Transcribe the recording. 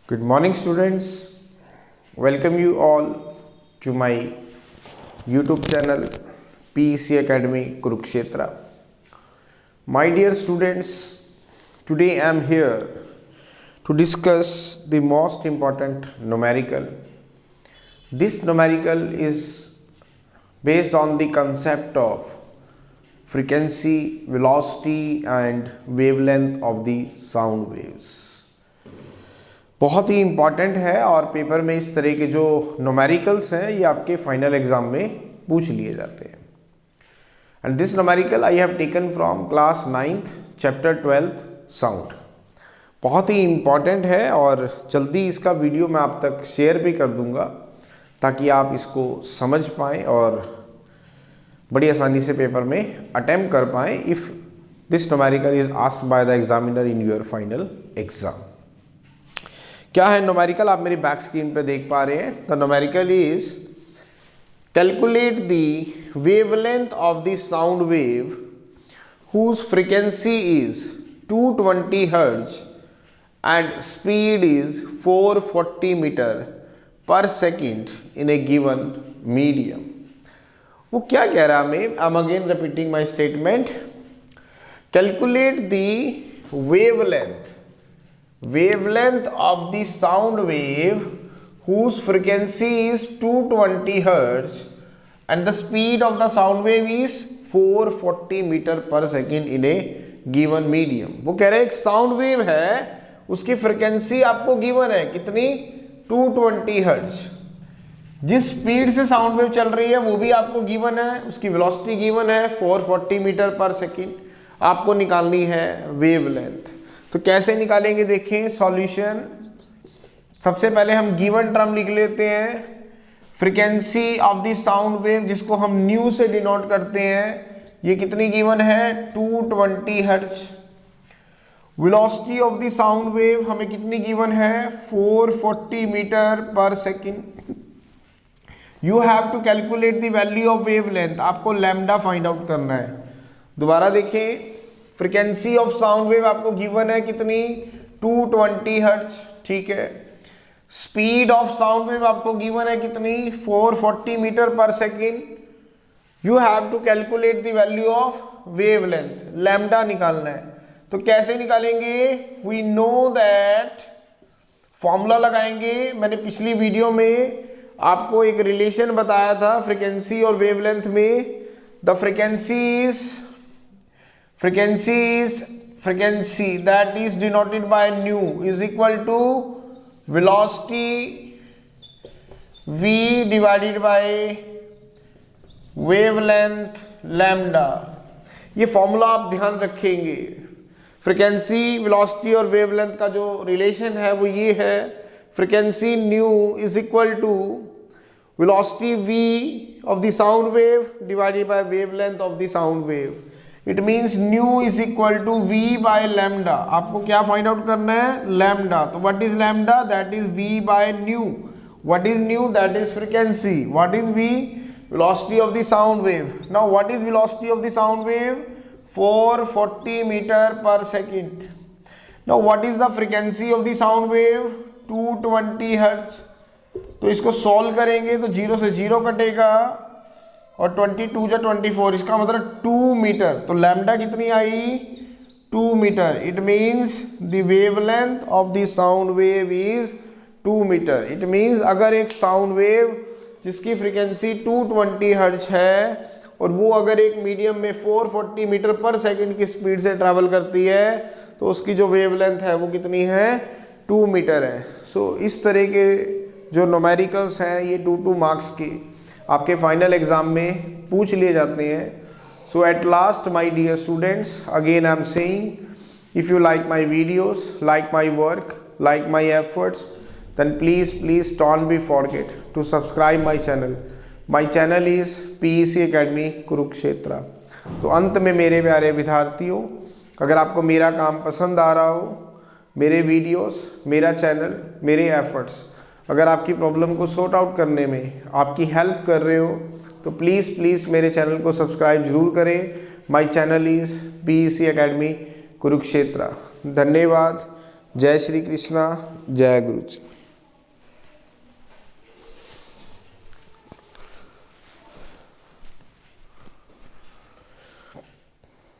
Good morning, students. Welcome you all to my YouTube channel PEC Academy Kurukshetra. My dear students, today I am here to discuss the most important numerical. This numerical is based on the concept of frequency, velocity and wavelength of the sound waves. बहुत ही important है और paper में इस तरह के जो numericals हैं ये आपके फाइनल एग्जाम में पूछ लिए जाते हैं. And this numerical I have taken from class 9th chapter 12th sound. बहुत ही इम्पॉर्टेंट है और जल्दी इसका वीडियो मैं आप तक शेयर भी कर दूंगा ताकि आप इसको समझ पाएँ और बड़ी आसानी से पेपर में अटेम्प्ट कर पाएँ if this numerical is asked by the examiner in your final exam. क्या है न्यूमेरिकल, आप मेरी बैक स्क्रीन पे देख पा रहे हैं. The numerical is calculate the wavelength of the sound wave whose frequency is 220 hertz and speed is 440 metre per second in a given medium. वो क्या कह रहा है? I am again repeating my statement. Calculate the wavelength of the sound wave whose frequency is 220 hertz and the speed of the sound wave is 440 meter per second in a given medium. वो कह रहे हैं एक sound wave है, उसकी frequency आपको given है कितनी? 220 हर्ट्ज. जिस स्पीड से साउंड वेव चल रही है वो भी आपको गिवन है, उसकी वेलोसिटी गिवन है 440 मीटर पर सेकेंड. आपको निकालनी है वेवलेंथ. तो कैसे निकालेंगे देखें सॉल्यूशन. सबसे पहले हम गिवन टर्म लिख लेते हैं. Frequency of the sound wave जिसको हम न्यू से डिनोट करते हैं, ये कितनी गिवन है? 220 hertz. Velocity of the sound wave हमें कितनी गिवन है? 440 metre per second. You have to calculate the value of wavelength. आपको लैम्डा फाइंड आउट करना है. दोबारा देखें, फ्रीक्वेंसी ऑफ साउंड वेव आपको गिवन है कितनी? 220 हर्ट्ज. ठीक है. स्पीड ऑफ साउंड वेव आपको गिवन है कितनी? 440 metre per second. You have to calculate the value of wavelength. Lambda निकालना है. तो कैसे निकालेंगे? वी नो दैट, फॉर्मूला लगाएंगे. मैंने पिछली वीडियो में आपको एक रिलेशन बताया था फ्रीक्वेंसी और वेवलेंथ में. The frequency that is denoted by nu is equal to velocity v divided by wavelength lambda. ये फॉर्मूला आप ध्यान रखेंगे. फ्रीक्वेंसी, वेलोसिटी और वेवलेंथ का जो रिलेशन है वो ये है. Frequency nu is equal to velocity v of the sound wave divided by wavelength of the sound wave. It means nu is equal to V by lambda. आपको क्या find out करना है? लैम्डा. तो what is lambda? That is V by nu. What is nu? That is frequency. What is V? Velocity of the sound wave. Now what is velocity of the sound wave? 440 metre per second. Now what is the frequency of the sound wave? 220 hertz. तो इसको solve करेंगे तो 0 से 0 कटेगा और 22 या 24, इसका मतलब 2 मीटर. तो लैम्डा कितनी आई? 2 metre. It means the wavelength of the sound wave is 2 metre. It means अगर एक साउंड वेव जिसकी फ्रीक्वेंसी 220 हर्ट्ज है और वो अगर एक मीडियम में 440 मीटर पर सेकेंड की स्पीड से ट्रैवल करती है तो उसकी जो वेवलेंथ है वो कितनी है? 2 मीटर है. सो इस तरह के जो न्यूमेरिकल्स हैं ये 2 मार्क्स के आपके फाइनल एग्जाम में पूछ लिए जाते हैं. So at last my dear students, again I am saying, if you like my videos, like my work, like my efforts, then please don't be forget to subscribe my channel. My channel is PEC academy Kurukshetra. तो अंत में मेरे प्यारे विद्यार्थियों, अगर आपको मेरा काम पसंद आ रहा हो, मेरे वीडियोस, मेरा चैनल, मेरे एफर्ट्स अगर आपकी प्रॉब्लम को सॉर्ट आउट करने में आपकी हेल्प कर रहे हो तो प्लीज़ मेरे चैनल को सब्सक्राइब जरूर करें. My channel is PEC academy Kurukshetra. धन्यवाद. जय श्री कृष्णा, जय गुरु जी।